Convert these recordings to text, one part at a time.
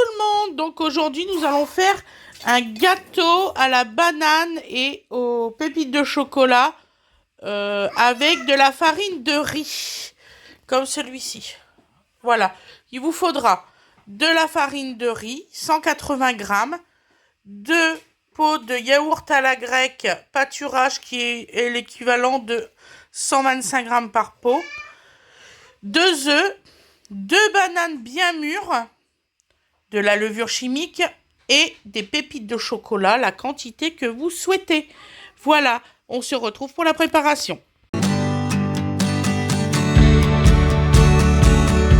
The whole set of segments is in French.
le monde! Donc aujourd'hui nous allons faire un gâteau à la banane et aux pépites de chocolat avec de la farine de riz, comme celui-ci. Voilà, il vous faudra de la farine de riz, 180 grammes, 2 pots de yaourt à la grecque pâturage qui est l'équivalent de 125 grammes par pot, 2 œufs, 2 bananes bien mûres, de la levure chimique et des pépites de chocolat, la quantité que vous souhaitez. Voilà, on se retrouve pour la préparation.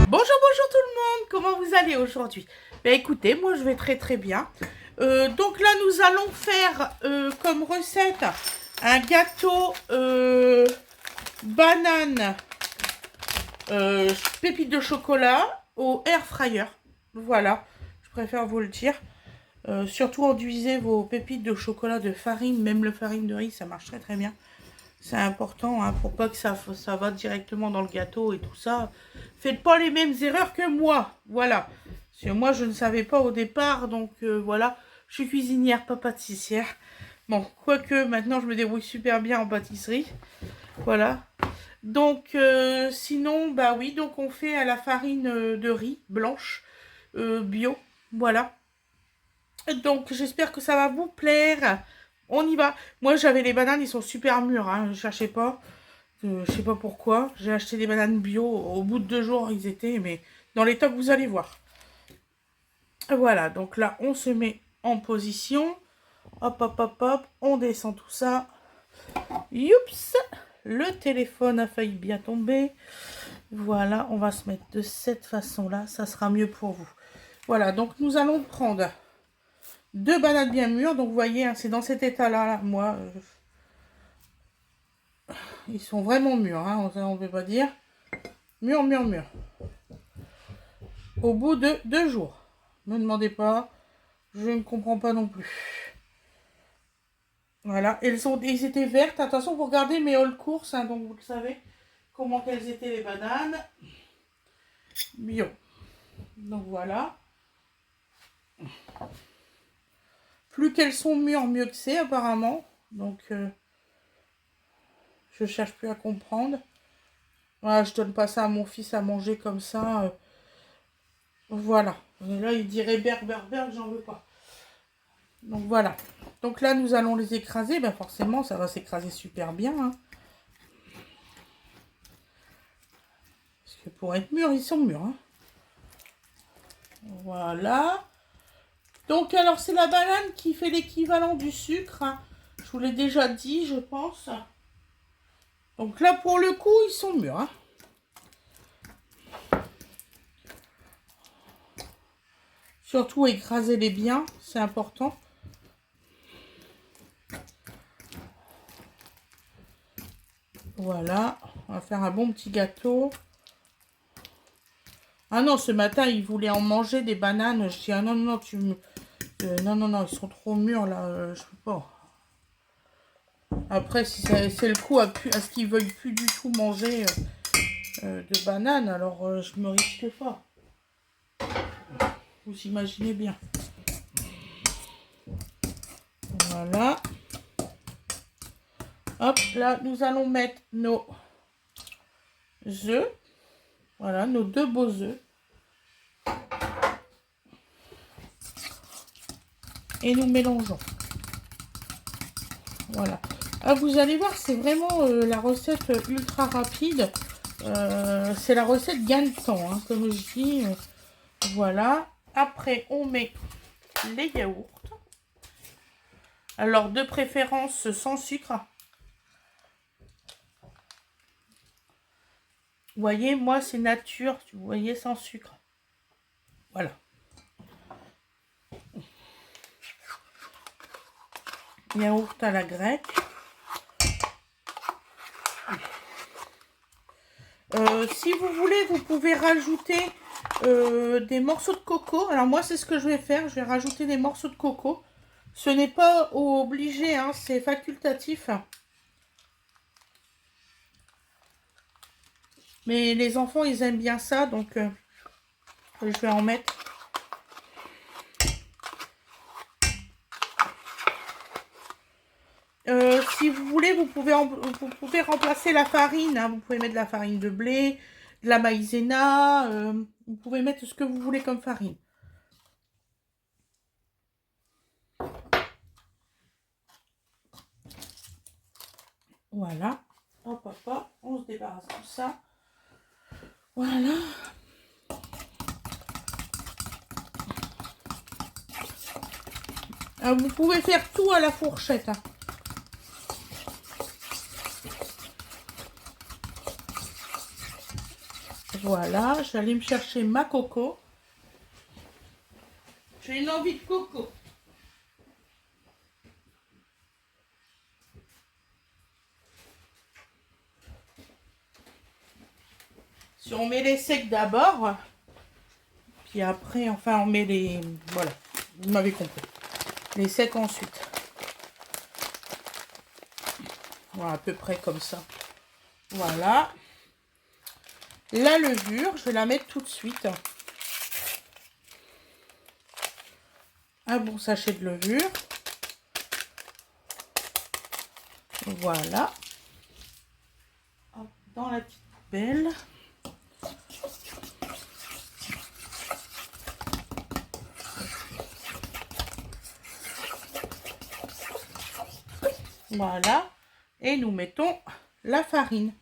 Bonjour tout le monde, comment vous allez aujourd'hui? Ben écoutez, moi je vais très bien. Donc là nous allons faire comme recette un gâteau banane pépites de chocolat au air fryer. Voilà, je préfère vous le dire. Surtout enduisez vos pépites de chocolat de farine, même le farine de riz, ça marche très bien. C'est important hein, pour pas que ça va directement dans le gâteau et tout ça. Faites pas les mêmes erreurs que moi, voilà. Parce que moi je ne savais pas au départ, donc voilà. Je suis cuisinière, pas pâtissière. Bon, quoique maintenant je me débrouille super bien en pâtisserie. Voilà. Donc sinon, bah oui, donc on fait à la farine de riz blanche, bio, voilà. Donc j'espère que ça va vous plaire. On y va. Moi j'avais les bananes, ils sont super mûrs, hein. Je cherchais pas. Je sais pas pourquoi. J'ai acheté des bananes bio. Au bout de 2 jours, ils étaient, mais dans l'état que vous allez voir. Voilà, donc là on se met en position. Hop. On descend tout ça. Youps! Le téléphone a failli bien tomber. Voilà, on va se mettre de cette façon-là. Ça sera mieux pour vous. Voilà, donc nous allons prendre 2 bananes bien mûres. Donc vous voyez, hein, c'est dans cet état-là, moi. Ils sont vraiment mûrs, hein, on ne peut pas dire. Mûrs. Au bout de 2 jours. Ne me demandez pas, je ne comprends pas non plus. Voilà, ils étaient vertes. Attention, vous regardez mes hauls courses, hein, donc vous le savez comment qu'elles étaient les bananes. Bio. Donc voilà. Plus qu'elles sont mûres, mieux que c'est apparemment. Donc je cherche plus à comprendre. Voilà, je donne pas ça à mon fils à manger comme ça. Voilà. Et là, il dirait berg, j'en veux pas. Donc voilà. Donc là, nous allons les écraser. Ben forcément, ça va s'écraser super bien. Hein. Parce que pour être mûrs, ils sont mûrs. Hein. Voilà. Donc alors, c'est la banane qui fait l'équivalent du sucre. Hein. Je vous l'ai déjà dit, je pense. Donc là, pour le coup, ils sont mûrs. Hein. Surtout, écrasez-les bien. C'est important. Voilà, on va faire un bon petit gâteau. Ah non, ce matin, il voulait en manger des bananes. Je dis, ah non, non, non, ils sont trop mûrs, là, je peux pas. Après, si c'est le coup à ce qu'ils veuillent plus du tout manger de bananes, alors je me risque pas. Vous imaginez bien. Voilà. Hop, là, nous allons mettre nos œufs. Voilà, nos 2 beaux œufs. Et nous mélangeons. Voilà. Ah, vous allez voir, c'est vraiment la recette ultra rapide. C'est la recette gagne de temps, hein, comme je dis. Voilà. Après, on met les yaourts. Alors, de préférence sans sucre. Vous voyez, moi, c'est nature. Vous voyez, sans sucre. Voilà. Yaourt à la grecque. Si vous voulez, vous pouvez rajouter des morceaux de coco. Alors moi, c'est ce que je vais faire. Je vais rajouter des morceaux de coco. Ce n'est pas obligé, hein, c'est facultatif. Mais les enfants, ils aiment bien ça, donc je vais en mettre. vous pouvez remplacer la farine. Hein. Vous pouvez mettre de la farine de blé, de la maïzena. Vous pouvez mettre ce que vous voulez comme farine. Voilà. Hop, hop, hop. On se débarrasse de ça. Voilà. Vous pouvez faire tout à la fourchette. Hein. Voilà, je vais aller me chercher ma coco. J'ai une envie de coco. Si on met les secs d'abord, puis après, enfin, on met les... Voilà, vous m'avez compris. Les secs ensuite. Voilà, à peu près comme ça. Voilà. La levure, je vais la mettre tout de suite. Un bon sachet de levure. Voilà. Hop, dans la petite poubelle. Voilà. Et nous mettons la farine.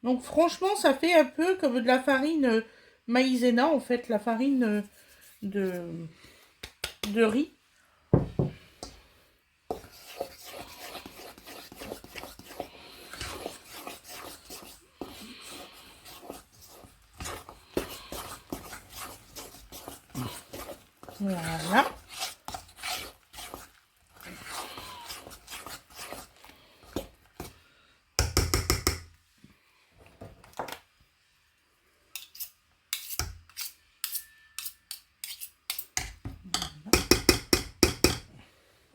Donc franchement, ça fait un peu comme de la farine maïzena, en fait, la farine de riz. Voilà.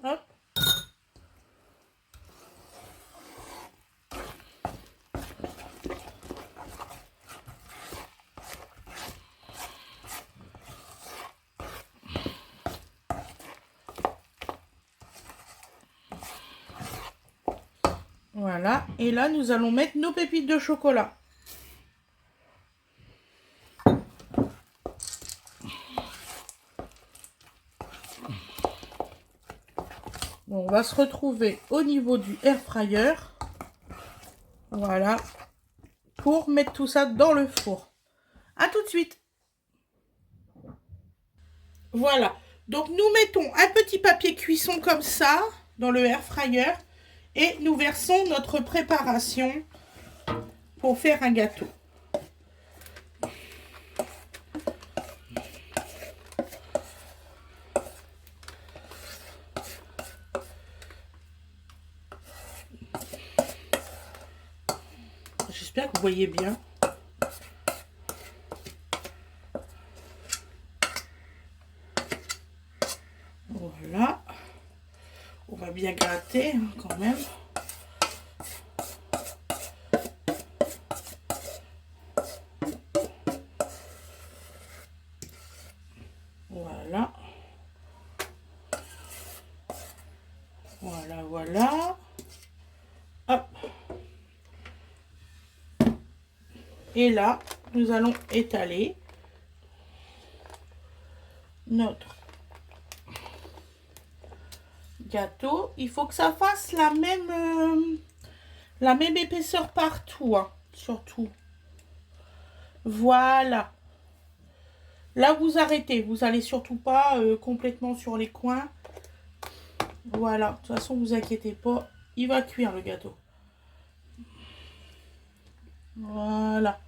Hop. Voilà. Et là, nous allons mettre nos pépites de chocolat. On va se retrouver au niveau du air fryer. Voilà. Pour mettre tout ça dans le four. À tout de suite. Voilà. Donc nous mettons un petit papier cuisson comme ça dans le air fryer. Et nous versons notre préparation pour faire un gâteau. J'espère que vous voyez bien. Voilà. On va bien gratter hein, quand même. Voilà. Voilà, voilà. Hop. Et là, nous allons étaler notre gâteau. Il faut que ça fasse la même épaisseur partout, hein, surtout. Voilà. Là, vous arrêtez. Vous allez surtout pas complètement sur les coins. Voilà. De toute façon, vous inquiétez pas. Il va cuire le gâteau. Voilà.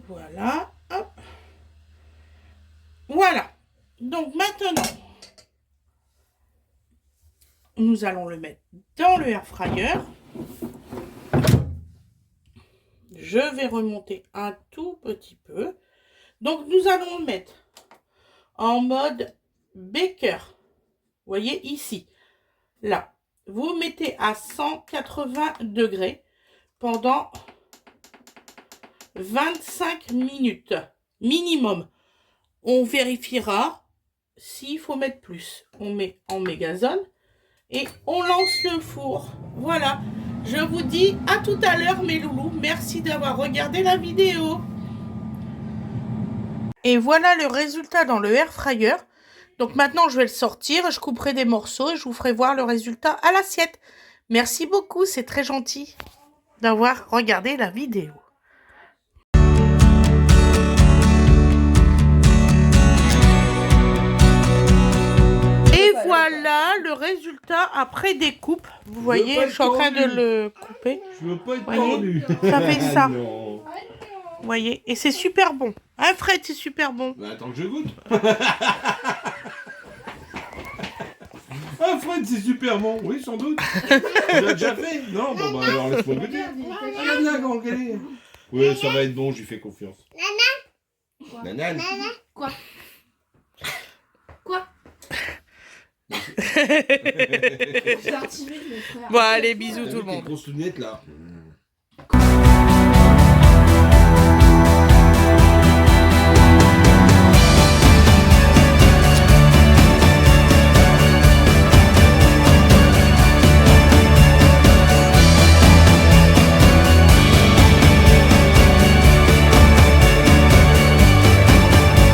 Voilà. Hop. Voilà. Donc maintenant, nous allons le mettre dans le air fryer. Je vais remonter un tout petit peu. Donc nous allons le mettre en mode baker. Vous voyez ici. Là. Vous mettez à 180 degrés pendant 25 minutes minimum. On vérifiera s'il faut mettre plus. On met en mégazone Et on lance le four. Voilà. Je vous dis à tout à l'heure mes loulous. Merci d'avoir regardé la vidéo. Et voilà le résultat dans le air fryer. Donc maintenant je vais le sortir, je couperai des morceaux et je vous ferai voir le résultat à l'assiette. Merci beaucoup, c'est très gentil d'avoir regardé la vidéo. Et voilà le résultat après découpe. Vous voyez, je suis en train de le couper. Je veux pas être Voyez, tordu. ça fait ça. Non. Vous voyez, et c'est super bon. Hein Fred, c'est super bon. Bah, attends que je goûte. Ah Fred, c'est super bon. Oui, sans doute. Tu l'as déjà fait? Non, bon bah alors laisse-moi goûter. Ah, Nana, comment qu'elle est? Oui, ça va être bon, j'y fais confiance. Nana? Nana? Quoi? Quoi? Bon allez, bisous tout le monde. Grosse lunette là.